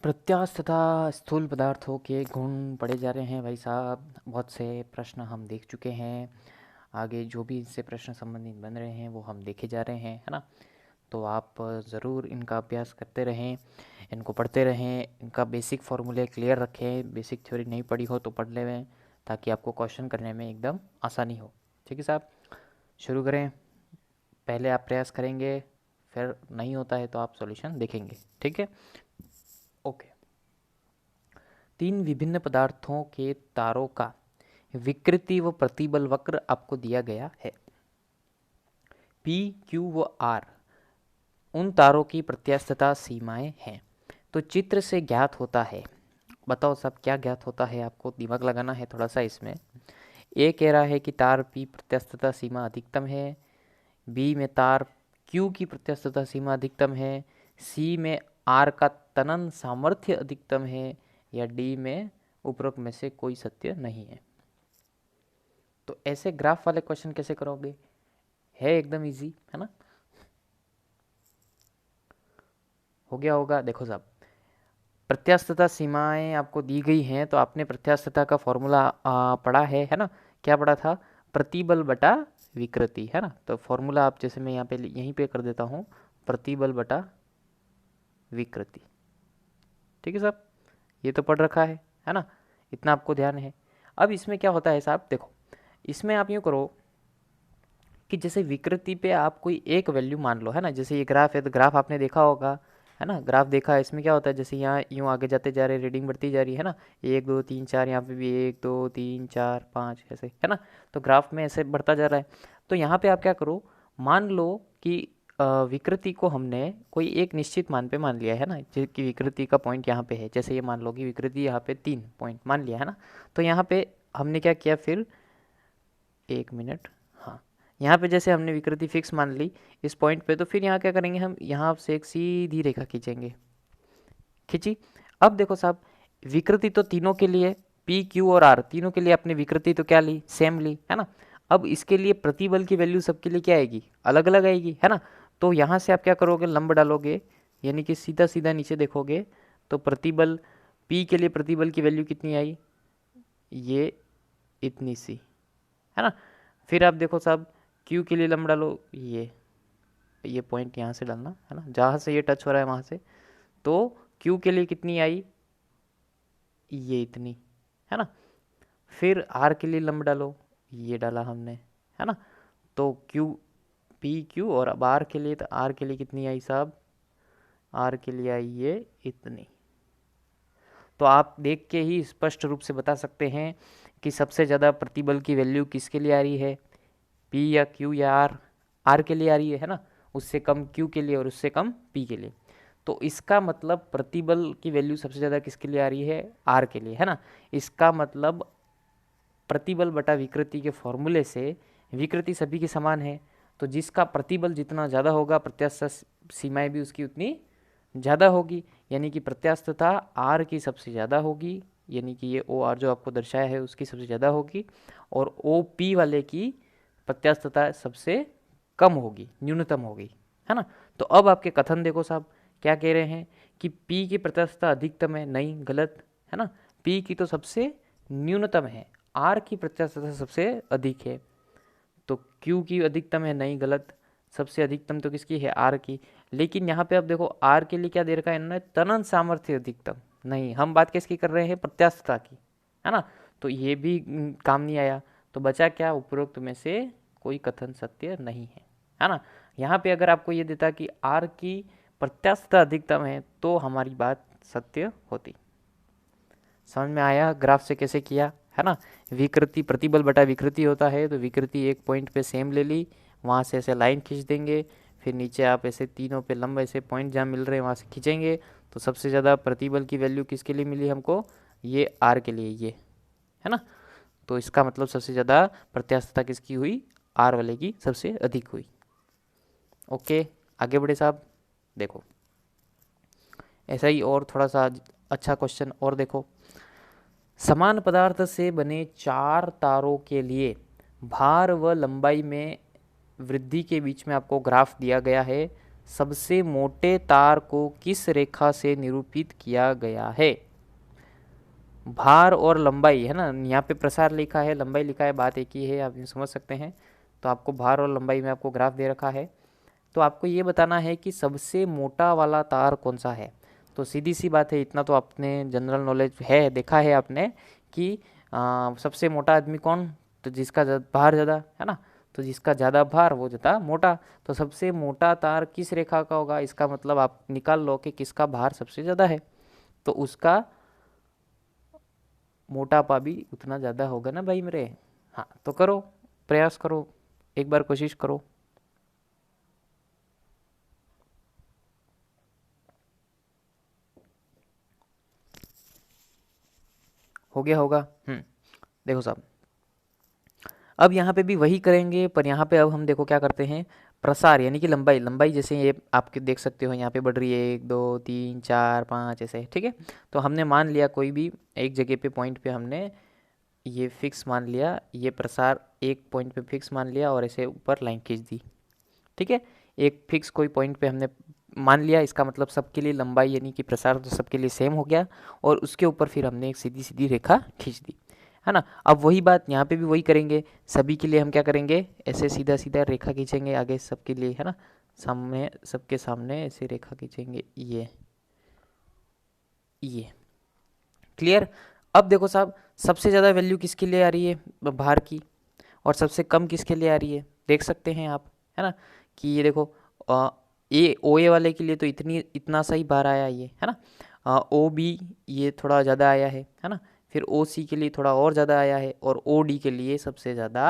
प्रत्यास्थ तथा स्थूल पदार्थों के गुण पढ़े जा रहे हैं भाई साहब। बहुत से प्रश्न हम देख चुके हैं। आगे जो भी इससे प्रश्न संबंधित बन रहे हैं वो हम देखे जा रहे हैं, है ना। तो आप ज़रूर इनका अभ्यास करते रहें, इनको पढ़ते रहें, इनका बेसिक फॉर्मूले क्लियर रखें। बेसिक थ्योरी नहीं पढ़ी हो तो पढ़ लें, ताकि आपको क्वेश्चन करने में एकदम आसानी हो। ठीक है साहब, शुरू करें। पहले आप प्रयास करेंगे, फिर नहीं होता है तो आप सॉल्यूशन देखेंगे। ठीक है, ओके। तीन विभिन्न पदार्थों के तारों का विकृति व प्रतिबल वक्र आपको दिया गया है। P, Q व R उन तारों की प्रत्यास्थता सीमाएं हैं। तो चित्र से ज्ञात होता है, बताओ सब क्या ज्ञात होता है, आपको दिमाग लगाना है थोड़ा सा इसमें। ए कह रहा है कि तार P प्रत्यास्थता सीमा अधिकतम है, बी में तार Q की प्रत्यास्थता सीमा अधिकतम है, सी में R का तनन सामर्थ्य अधिकतम है, या डी में उपरोक्त में से कोई सत्य नहीं है। तो ऐसे ग्राफ वाले क्वेश्चन कैसे करोगे, है एकदम इजी, है ना। हो गया होगा। देखो साहब, प्रत्यास्थता सीमाएं आपको दी गई हैं, तो आपने प्रत्यास्थता का फॉर्मूला पढ़ा है ना। क्या पढ़ा था, प्रतिबल बटा विकृति, है ना। तो फॉर्मूला आप जैसे मैं यहाँ पे यहीं पे कर देता हूँ, प्रतिबल बटा विकृति। ठीक है साहब, ये तो पढ़ रखा है ना, इतना आपको ध्यान है। अब इसमें क्या होता है साहब, देखो इसमें आप यूँ करो कि जैसे विकृति पे आप कोई एक वैल्यू मान लो, है ना। जैसे ये ग्राफ है, तो ग्राफ आपने देखा होगा, है ना। ग्राफ देखा है, इसमें क्या होता है, जैसे यहाँ यूँ आगे जाते जा रहे, रीडिंग बढ़ती जा रही है ना, 1 2 3 4, यहाँ पे भी 1 2 3 4 5 ऐसे, है ना। तो ग्राफ में ऐसे बढ़ता जा रहा है। तो यहाँ पे आप क्या करो, मान लो कि विकृति को हमने कोई एक निश्चित मान पे मान लिया है ना, कि विकृति का पॉइंट यहाँ पे है। जैसे ये मान लो कि विकृति यहाँ पे 3 पॉइंट मान लिया है ना। तो यहाँ पे हमने क्या किया, फिर 1 मिनट, हाँ, यहाँ पे जैसे हमने विकृति फिक्स मान ली इस पॉइंट पे, तो फिर यहाँ क्या करेंगे, हम यहाँ से एक सीधी रेखा खींचेंगे। खींची। अब देखो साहब, विकृति तो तीनों के लिए, पी क्यू और आर तीनों के लिए अपने विकृति तो क्या ली, सेम ली, है ना। अब इसके लिए प्रतिबल की वैल्यू सबके लिए क्या आएगी, अलग अलग आएगी, है ना। तो यहाँ से आप क्या करोगे, लंब डालोगे, यानी कि सीधा सीधा नीचे देखोगे, तो प्रतिबल पी के लिए प्रतिबल की वैल्यू कितनी आई, ये इतनी सी, है ना। फिर आप देखो साहब, क्यू के लिए लंब डालो, ये पॉइंट यहाँ से डालना, है ना, जहाँ से ये टच हो रहा है वहाँ से। तो क्यू के लिए कितनी आई, ये इतनी, है ना। फिर आर के लिए लंब डालो, ये डाला हमने, है ना। तो क्यू, पी क्यू, और अब आर के लिए, तो आर के लिए कितनी आई साहब, आर के लिए आई ये इतनी। तो आप देख के ही स्पष्ट रूप से बता सकते हैं कि सबसे ज़्यादा प्रतिबल की वैल्यू किसके लिए आ रही है, पी या क्यू या आर, आर के लिए आ रही है ना। उससे कम क्यू के लिए और उससे कम पी के लिए। तो इसका मतलब प्रतिबल की वैल्यू सबसे ज़्यादा किसके लिए आ रही है, आर के लिए, है ना। इसका मतलब प्रतिबल बटा विकृति के फॉर्मूले से विकृति सभी की समान है। तो जिसका प्रतिबल जितना ज़्यादा होगा, प्रत्यास्थ सीमाएं भी उसकी उतनी ज़्यादा होगी, यानी कि प्रत्यास्थता आर की सबसे ज़्यादा होगी, यानी कि ये ओ आर जो आपको दर्शाया है उसकी सबसे ज़्यादा होगी, और ओ पी वाले की प्रत्यास्थता सबसे कम होगी, न्यूनतम होगी, है ना। तो अब आपके कथन देखो साहब, क्या कह रहे हैं कि P की प्रत्यास्थता अधिकतम है, नहीं, गलत, है ना। P की तो सबसे न्यूनतम है, R की प्रत्यास्थता सबसे अधिक है। तो Q की अधिकतम है, नहीं, गलत, सबसे अधिकतम तो किसकी है, R की। लेकिन यहाँ पे आप देखो R के लिए क्या दे रखा है इन्होंने, तनन सामर्थ्य अधिकतम, नहीं, हम बात किसकी कर रहे हैं, प्रत्यास्थता की, है ना। तो ये भी काम नहीं आया। तो बचा क्या, उपरोक्त में से कोई कथन सत्य नहीं है ना। यहाँ पे अगर आपको ये देता कि R की प्रत्यास्थता अधिकतम है, तो हमारी बात सत्य होती। समझ में आया ग्राफ से कैसे किया, है ना। विकृति, प्रतिबल बटा विकृति होता है, तो विकृति एक पॉइंट पे सेम ले ली, वहाँ से ऐसे लाइन खींच देंगे, फिर नीचे आप ऐसे तीनों पे लंब ऐसे पॉइंट जहाँ मिल रहे हैं वहाँ से खींचेंगे। तो सबसे ज़्यादा प्रतिबल की वैल्यू किसके लिए मिली हमको, ये आर के लिए, ये, है ना। तो इसका मतलब सबसे ज़्यादा प्रत्यास्थता किसकी हुई, आर वाले की सबसे अधिक हुई। ओके, आगे बढ़े साहब। देखो ऐसा ही और थोड़ा सा अच्छा क्वेश्चन और देखो, समान पदार्थ से बने 4 तारों के लिए भार व लंबाई में वृद्धि के बीच में आपको ग्राफ दिया गया है। सबसे मोटे तार को किस रेखा से निरूपित किया गया है? भार और लंबाई है ना, यहाँ पे प्रसार लिखा है, लंबाई लिखा है, बात एक ही है, आप ये समझ सकते हैं। तो आपको भार और लंबाई में आपको ग्राफ दे रखा है, तो आपको ये बताना है कि सबसे मोटा वाला तार कौन सा है। तो सीधी सी बात है, इतना तो आपने जनरल नॉलेज है, देखा है आपने कि सबसे मोटा आदमी कौन, तो जिसका भार ज़्यादा है ना, तो जिसका ज़्यादा भार वो ज़्यादा मोटा। तो सबसे मोटा तार किस रेखा का होगा, इसका मतलब आप निकाल लो कि किसका भार सबसे ज़्यादा है, तो उसका मोटापा भी उतना ज़्यादा होगा ना भाई मेरे। हाँ, तो करो, प्रयास करो, एक बार कोशिश करो। हो गया होगा। देखो साहब, अब यहाँ पे भी वही करेंगे, पर यहाँ पे अब हम देखो क्या करते हैं, प्रसार यानी कि लंबाई, लंबाई जैसे ये आपके देख सकते हो यहाँ पे बढ़ रही है, 1 2 3 4 5 ऐसे, ठीक है। तो हमने मान लिया कोई भी एक जगह पे पॉइंट पे हमने ये फिक्स मान लिया, ये प्रसार एक पॉइंट पे फिक्स मान लिया और ऐसे ऊपर लाइन खींच दी, ठीक है। एक फिक्स कोई पॉइंट पे हमने मान लिया, इसका मतलब सबके लिए लंबाई यानी कि प्रसार तो सबके लिए सेम हो गया, और उसके ऊपर फिर हमने एक सीधी सीधी रेखा खींच दी, है ना। अब वही बात यहाँ पे भी वही करेंगे, सभी के लिए हम क्या करेंगे, ऐसे सीधा सीधा रेखा खींचेंगे आगे सबके लिए, है ना, सामने सबके सामने ऐसे रेखा खींचेंगे, ये क्लियर। अब देखो साहब, सबसे ज़्यादा वैल्यू किसके लिए आ रही है भार की, और सबसे कम किसके लिए आ रही है, देख सकते हैं आप, है ना, कि ये देखो ए ओ ए वाले के लिए तो इतना सही भार आया ये, है ना। ओ बी ये थोड़ा ज़्यादा आया है ना। फिर ओ सी के लिए थोड़ा और ज़्यादा आया है, और ओ डी के लिए सबसे ज़्यादा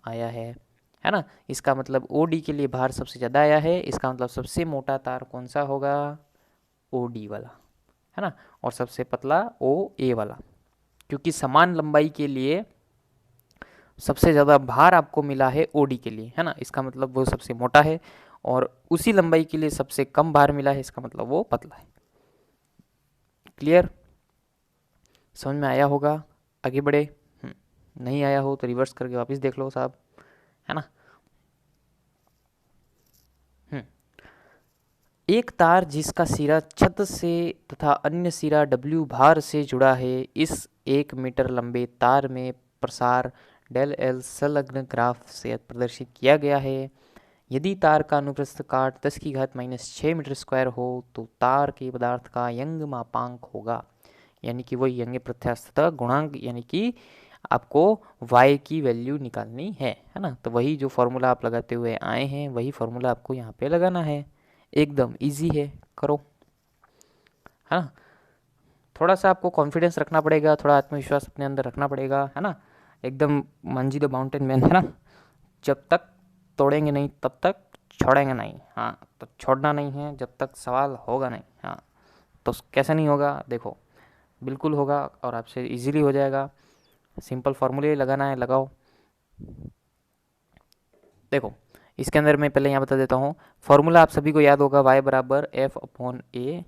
आया है ना। इसका मतलब ओ डी के लिए भार सबसे ज़्यादा आया है, इसका मतलब सबसे मोटा तार कौन सा होगा, ओ डी वाला, है ना। और सबसे पतला ओ ए वाला, क्योंकि समान लंबाई के लिए सबसे ज़्यादा भार आपको मिला है ओडी के लिए, है ना, इसका मतलब वो सबसे मोटा है, और उसी लंबाई के लिए सबसे कम भार मिला है, इसका मतलब वो पतला है। क्लियर, समझ में आया होगा। आगे बढ़े। नहीं आया हो तो रिवर्स करके वापस देख लो साहब, है ना। एक तार जिसका सिरा छत से तथा अन्य सिरा डब्ल्यू भार से जुड़ा है, इस 1 मीटर लंबे तार में प्रसार डेल एल संलग्न ग्राफ से प्रदर्शित किया गया है। यदि तार का अनुप्रस्थ काट 10⁻⁻6 मीटर स्क्वायर हो तो तार के पदार्थ का यंग मापांक होगा, यानी कि वो यंग प्रत्यास्थता गुणांक, यानी कि आपको y की वैल्यू निकालनी है ना। तो वही जो फॉर्मूला आप लगाते हुए आए हैं, वही फॉर्मूला आपको यहाँ पे लगाना है, एकदम इजी है, करो, है ना। थोड़ा सा आपको कॉन्फिडेंस रखना पड़ेगा, थोड़ा आत्मविश्वास अपने अंदर रखना पड़ेगा, है ना। एकदम मंजी द माउंटेन मैन, है ना। जब तक तोड़ेंगे नहीं तब तक छोड़ेंगे नहीं, हाँ, तो छोड़ना नहीं है जब तक सवाल होगा नहीं, हाँ। तो कैसे नहीं होगा, देखो, बिल्कुल होगा, और आपसे इजीली हो जाएगा। सिंपल फार्मूले लगाना है, लगाओ। देखो, इसके अंदर मैं पहले यहाँ बता देता हूँ, फार्मूला आप सभी को याद होगा, y बराबर F upon A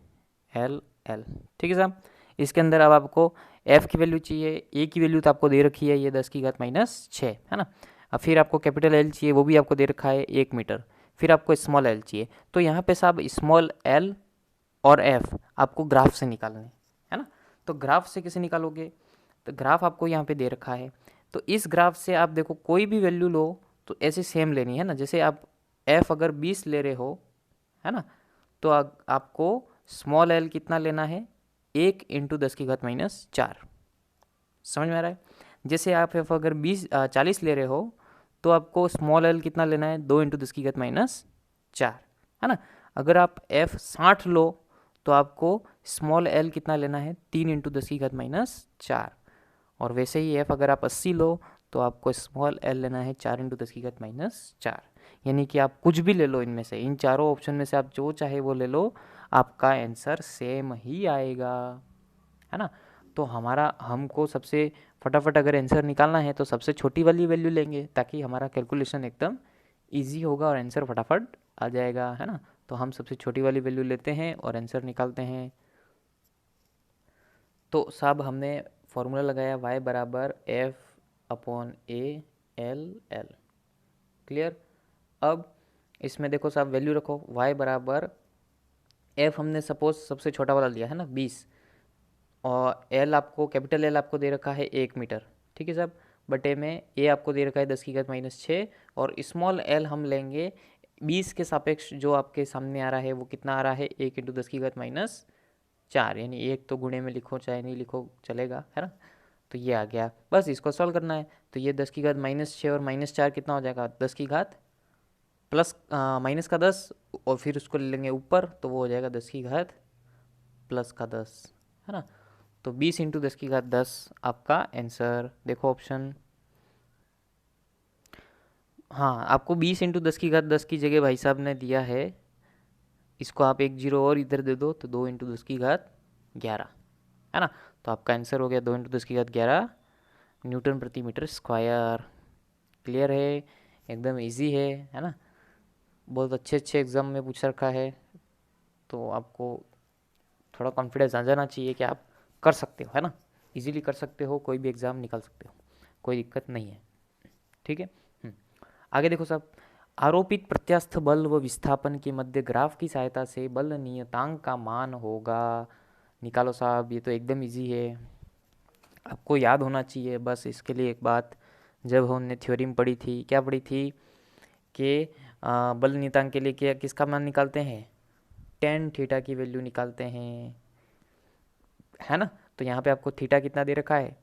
L L, ठीक है साहब। इसके अंदर अब आपको f की वैल्यू चाहिए, a की वैल्यू तो आपको दे रखी है, ये 10⁻⁻6 है ना। अब फिर आपको कैपिटल L चाहिए, वो भी आपको दे रखा है 1 मीटर। फिर आपको स्मॉल l चाहिए, तो यहाँ पे साहब स्मॉल l और f आपको ग्राफ से निकालने, है ना। तो ग्राफ से कैसे निकालोगे, तो ग्राफ आपको यहाँ पे दे रखा है, तो इस ग्राफ से आप देखो कोई भी वैल्यू लो तो ऐसे सेम लेनी है ना। जैसे आप f अगर 20 ले रहे हो, है ना, तो आपको स्मॉल l कितना लेना है, 1 × 10⁻⁴। समझ में आ रहा है। जैसे आप f अगर 40 ले रहे हो, तो आपको स्मॉल l कितना लेना है, 2 × 10⁻⁴, है ना। अगर आप f 60 लो तो आपको स्मॉल l कितना लेना है, 3 × 10⁻⁴। और वैसे ही f अगर आप 80 लो तो आपको स्मॉल l लेना है 4 × 10⁻⁴। यानी कि आप कुछ भी ले लो इनमें से, इन चारों ऑप्शन में से आप जो चाहे वो ले लो, आपका आंसर सेम ही आएगा, है ना। तो हमको सबसे फटाफट अगर आंसर निकालना है तो सबसे छोटी वाली वैल्यू लेंगे, ताकि हमारा कैलकुलेशन एकदम इजी होगा और आंसर फटाफट आ जाएगा, है ना। तो हम सबसे छोटी वाली वैल्यू लेते हैं और आंसर निकालते हैं। तो साहब हमने फॉर्मूला लगाया y बराबर F upon A L L, clear. अब इसमें देखो साहब वैल्यू रखो, y बराबर एफ हमने सपोज सबसे छोटा वाला लिया है ना 20, और एल आपको, कैपिटल एल आपको दे रखा है 1 मीटर, ठीक है साहब, बटे में ए आपको दे रखा है 10⁻⁻⁶, और स्मॉल एल हम लेंगे 20 के सापेक्ष, जो आपके सामने आ रहा है वो कितना आ रहा है 1 × 10⁻⁴, यानी एक तो गुणे में लिखो चाहे नहीं लिखो चलेगा, है ना। तो ये आ गया, बस इसको सॉल्व करना है। तो ये 10⁻⁻⁶ और -4 कितना हो जाएगा, 10 की घात प्लस माइनस का 10, और फिर उसको ले लेंगे ऊपर तो वो हो जाएगा 10 की घात प्लस का 10, है ना। तो 20 × 10⁻10 आपका आंसर, देखो ऑप्शन। हाँ, आपको 20 × 10⁻10 की जगह भाई साहब ने दिया है, इसको आप एक जीरो और इधर दे दो तो 2 × 10⁻11, है ना। तो आपका आंसर हो गया 2 × 10⁻11 न्यूटन प्रति मीटर स्क्वायर। क्लियर है, एकदम इजी है ना। बहुत अच्छे अच्छे एग्जाम में पूछ रखा है, तो आपको थोड़ा कॉन्फिडेंस आ जाना चाहिए कि आप कर सकते हो, है ना। इजीली कर सकते हो, कोई भी एग्ज़ाम निकाल सकते हो, कोई दिक्कत नहीं है, ठीक है। आगे देखो साहब, आरोपित प्रत्यास्थ बल व विस्थापन के मध्य ग्राफ की सहायता से बल नियतांक का मान होगा। निकालो साहब, ये तो एकदम इजी है, आपको याद होना चाहिए। बस इसके लिए एक बात, जब हमने थ्योरी पढ़ी थी, क्या पढ़ी थी कि बल नियतांक के लिए क्या किसका मान निकालते हैं, टेन थीटा की वैल्यू निकालते हैं, है ना। तो यहाँ पे आपको थीटा कितना दे रखा है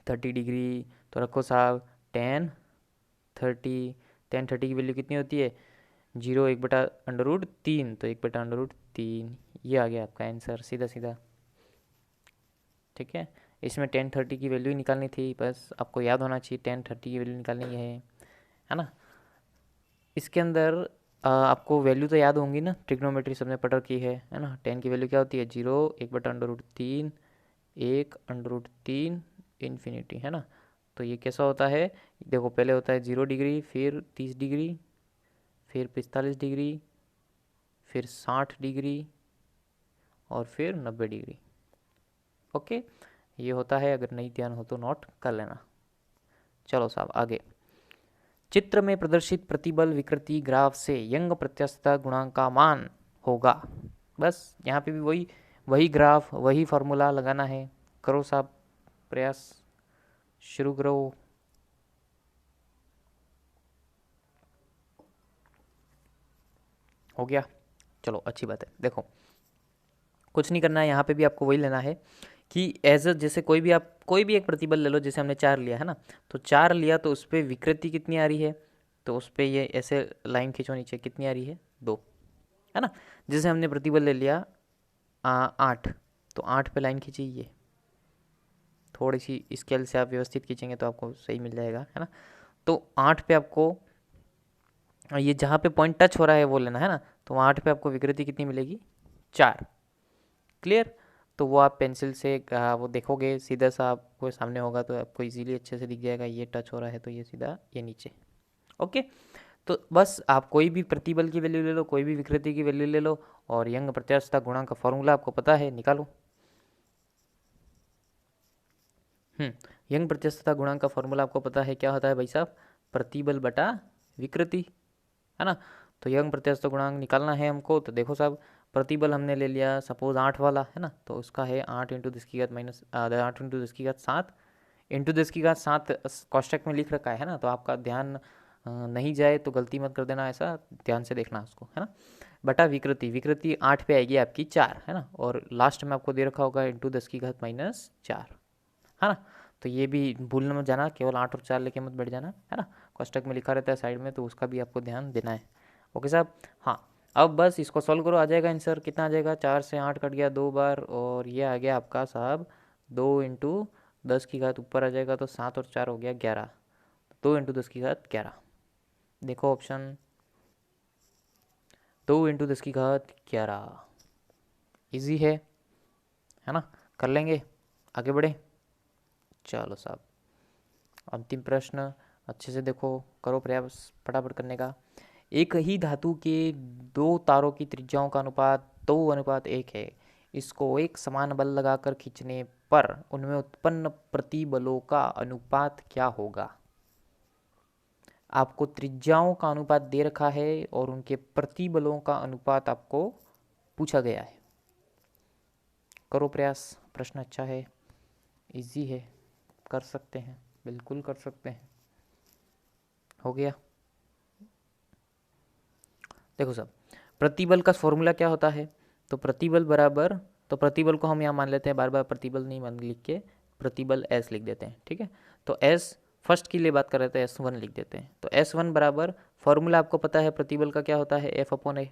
30 डिग्री, तो रखो साहब टेन थर्टी की वैल्यू कितनी होती है 0, 1/√3, तो 1/√3, ये आ गया आपका आंसर सीधा सीधा, ठीक है। इसमें 1030 की वैल्यू निकालनी थी, बस आपको याद होना चाहिए 1030 की वैल्यू निकालनी है ना। इसके अंदर आपको वैल्यू तो याद होंगी ना, ट्रिग्नोमेट्री सबने पढ़ रखी है ना। 10 की वैल्यू क्या होती है 0, 1/√3, 1/√3 इन्फिनिटी, है ना। तो ये कैसा होता है, देखो पहले होता है 0 डिग्री, फिर 30 डिग्री, फिर 45 डिग्री, फिर 60 डिग्री, और फिर 90 डिग्री। ओके, ये होता है, अगर नहीं ध्यान हो तो नोट कर लेना। चलो साहब आगे, चित्र में प्रदर्शित प्रतिबल विकृति ग्राफ से यंग प्रत्यास्थता गुणांक का मान होगा। बस यहाँ पे भी वही वही ग्राफ, वही फॉर्मूला लगाना है। करो साहब प्रयास, शुरू करो। हो गया, चलो अच्छी बात है। देखो कुछ नहीं करना है, यहाँ पे भी आपको वही लेना है कि एज जैसे कोई भी आप कोई भी एक प्रतिबल ले लो, जैसे हमने 4 लिया है ना, तो 4 लिया तो उस पर विकृति कितनी आ रही है, तो उस पर ये ऐसे लाइन खींचो नीचे, कितनी आ रही है 2, है ना। जैसे हमने प्रतिबल ले लिया 8, तो 8 पे लाइन खींची, ये थोड़ी सी स्केल से आप व्यवस्थित खींचेंगे तो आपको सही मिल जाएगा, है ना। तो 8 पे आपको ये जहाँ पे पॉइंट टच हो रहा है वो लेना है ना, तो 8 पे आपको विकृति कितनी मिलेगी 4। क्लियर, तो वो आप पेंसिल से वो देखोगे सीधा सा आपको सामने होगा, तो आपको इजीली अच्छे से दिख जाएगा, ये टच हो रहा है तो ये सीधा ये नीचे। ओके, तो बस आप कोई भी प्रतिबल की वैल्यू ले लो, कोई भी विकृति की वैल्यू ले लो, और यंग प्रत्यास्थता गुणांक का फॉर्मूला आपको पता है, निकालो। यंग प्रत्यास्थता गुणांक का फॉर्मूला आपको पता है, क्या होता है भाई साहब, प्रतिबल बटा विकृति, है ना। तो यंग प्रत्यास्थता गुणांक निकालना है हमको, तो देखो साहब प्रतिबल हमने ले लिया सपोज 8 वाला, है ना, तो उसका है 8 × 10⁻⁷ इंटू 10⁻7 कॉस्टक में लिख रखा है ना, तो आपका ध्यान नहीं जाए तो गलती मत कर देना, ऐसा ध्यान से देखना उसको, है ना। बटा विकृति, विकृति 8 पे आएगी आपकी 4, है ना, और लास्ट में आपको दे रखा होगा इंटू 10⁻⁻4, है ना। तो ये भी भूल मत जाना, केवल 8 और 4 लेके मत बैठ जाना, है ना। कोष्टक में लिखा रहता है साइड में, तो उसका भी आपको ध्यान देना है। ओके साहब, हाँ अब बस इसको सॉल्व करो, आ जाएगा आंसर, कितना आ जाएगा 4 से 8 कट गया 2 बार, और ये आ गया आपका साहब 2 × 10⁻, ऊपर आ जाएगा तो 7 और 4 हो गया 11, 2 × 10⁻11। देखो ऑप्शन 2 × 10⁻11, ईजी है ना, कर लेंगे, आगे बढ़े। चलो साहब अंतिम प्रश्न, अच्छे से देखो, करो प्रयास फटाफट करने का। एक ही धातु के दो तारों की त्रिज्याओं का अनुपात 2:1 है, इसको एक समान बल लगाकर खींचने पर उनमें उत्पन्न प्रतिबलों का अनुपात क्या होगा। आपको त्रिज्याओं का अनुपात दे रखा है और उनके प्रतिबलों का अनुपात आपको पूछा गया है। करो प्रयास, प्रश्न अच्छा है, इजी है, कर सकते हैं, बिल्कुल कर सकते हैं। हो गया। देखो साहब, प्रतिबल का फॉर्मूला क्या होता है? तो प्रतिबल बराबर, तो प्रतिबल को हम यहाँ मान लेते हैं, बार बार प्रतिबल नहीं मान लिख के प्रतिबल एस लिख देते हैं, ठीक है। तो एस फर्स्ट के लिए बात कर रहे थे, S1 लिख देते हैं। तो S1 बराबर, फॉर्मूला आपको पता है प्रतिबल का क्या होता है, F/A।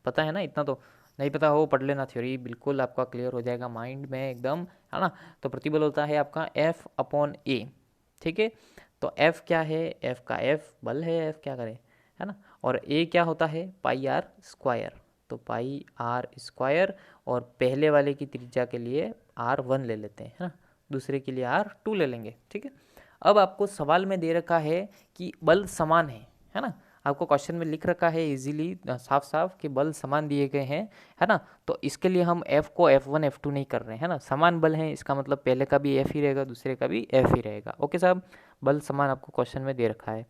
पता है ना? इतना तो नहीं पता हो पढ़ लेना, थ्योरी बिल्कुल आपका क्लियर हो जाएगा माइंड में एकदम, है ना। तो प्रतिबल होता है आपका F/A, ठीक है। तो F क्या है? F का F बल है, F क्या करे, है ना। और A क्या होता है? पाई आर स्क्वायर। तो पाई आर स्क्वायर, और पहले वाले की त्रिज्या के लिए R1 ले लेते हैं, है ना, दूसरे के लिए R2 ले लेंगे, ठीक है। अब आपको सवाल में दे रखा है कि बल समान है ना। आपको क्वेश्चन में लिख रखा है इजीली साफ साफ कि बल समान दिए गए हैं, है ना। तो इसके लिए हम F को F1 F2 नहीं कर रहे हैं, है ना। समान बल है, इसका मतलब पहले का भी F ही रहेगा, दूसरे का भी F ही रहेगा। ओके साहब, बल समान आपको क्वेश्चन में दे रखा है।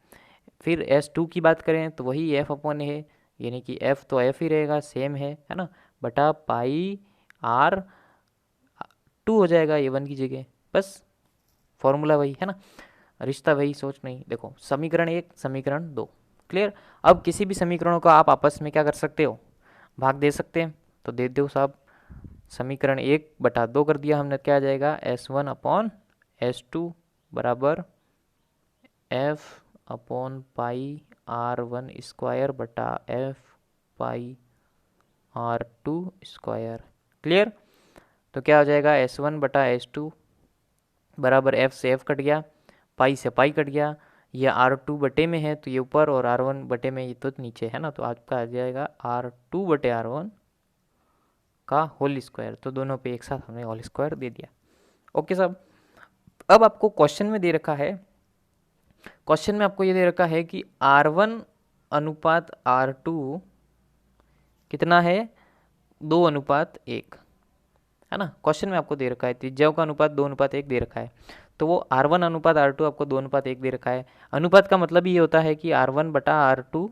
फिर S2 की बात करें तो वही F/A है, यानी कि F तो F ही रहेगा, सेम है ना, बटा पाई R2 हो जाएगा ये 1 की जगह, बस फॉर्मूला वही है ना, रिश्ता वही, सोच नहीं। देखो समीकरण 1, समीकरण 2, क्लियर। अब किसी भी समीकरणों का आप आपस में क्या कर सकते हो, भाग दे सकते हैं, तो दे दो साहब। समीकरण 1/2 कर दिया हमने, क्या आ जाएगा, S1/S2 बराबर F/पाई R1 स्क्वायर बटा F/पाई R2 स्क्वायर, क्लियर। तो क्या हो जाएगा, S1/S2 बराबर F से F कट गया, पाई से पाई कट गया, ये R2 बटे में है तो ये ऊपर, और R1 बटे में ये तो नीचे है ना। तो आपका आ जाएगा R2/R1 का होल स्क्वायर। तो दोनों पे एक साथ हमने होल स्क्वायर दे दिया। ओके साहब, अब आपको क्वेश्चन में दे रखा है, क्वेश्चन में आपको ये दे रखा है कि R1/R2 कितना है, 2:1, है ना। क्वेश्चन में आपको दे रखा है त्रिज्याओं का अनुपात 2:1 दे रखा है। तो वो R1/R2 आपको 2:1 दे रखा है। अनुपात का मतलब ये होता है कि R1/R2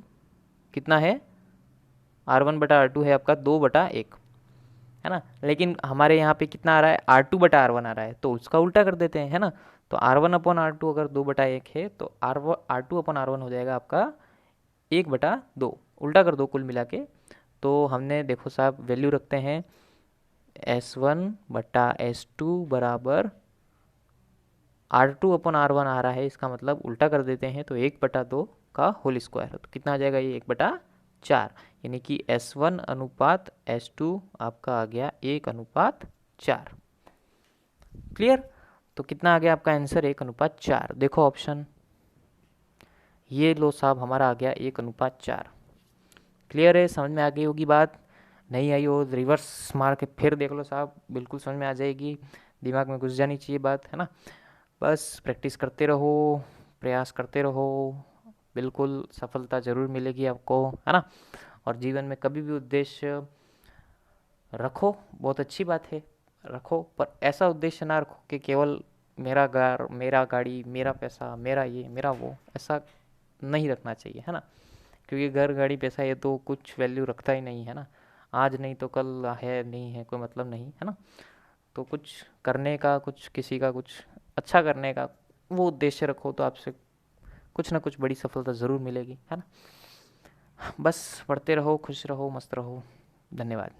कितना है, R1/R2 है आपका 2/1, है ना। लेकिन हमारे यहाँ पे कितना आ रहा है, R2/R1 आ रहा है, तो उसका उल्टा कर देते हैं, है ना। तो R1/R2 अगर 2/1 है तो R2/R1 हो जाएगा आपका 1/2, उल्टा कर दो कुल मिला के। तो हमने देखो साहब वैल्यू रखते हैं, S1/S2 बराबर R2/R1 आ रहा है, इसका मतलब उल्टा कर देते हैं तो 1/2 का होल स्क्वायर, तो कितना आ जाएगा ये 1/4, यानी कि S1/S2 आपका आ गया 1/4, क्लियर। तो कितना आ गया आपका आंसर, 1/4। देखो ऑप्शन, ये लो साहब हमारा आ गया 1/4, क्लियर है, समझ में आ गई होगी बात। नहीं आई हो रिवर्स मार के फिर देख लो साहब, बिल्कुल समझ में आ जाएगी, दिमाग में घुस जानी चाहिए बात, है ना। बस प्रैक्टिस करते रहो, प्रयास करते रहो, बिल्कुल सफलता ज़रूर मिलेगी आपको, है ना। और जीवन में कभी भी उद्देश्य रखो, बहुत अच्छी बात है, रखो, पर ऐसा उद्देश्य ना रखो कि केवल मेरा घर, मेरा गाड़ी, मेरा पैसा, मेरा ये, मेरा वो, ऐसा नहीं रखना चाहिए, है ना। क्योंकि घर, गाड़ी, पैसा ये तो कुछ वैल्यू रखता ही नहीं है ना, आज नहीं तो कल है, नहीं है कोई मतलब नहीं, है ना। तो कुछ करने का, कुछ किसी का कुछ अच्छा करने का वो उद्देश्य रखो, तो आपसे कुछ ना कुछ बड़ी सफलता ज़रूर मिलेगी, है ना। बस पढ़ते रहो, खुश रहो, मस्त रहो। धन्यवाद।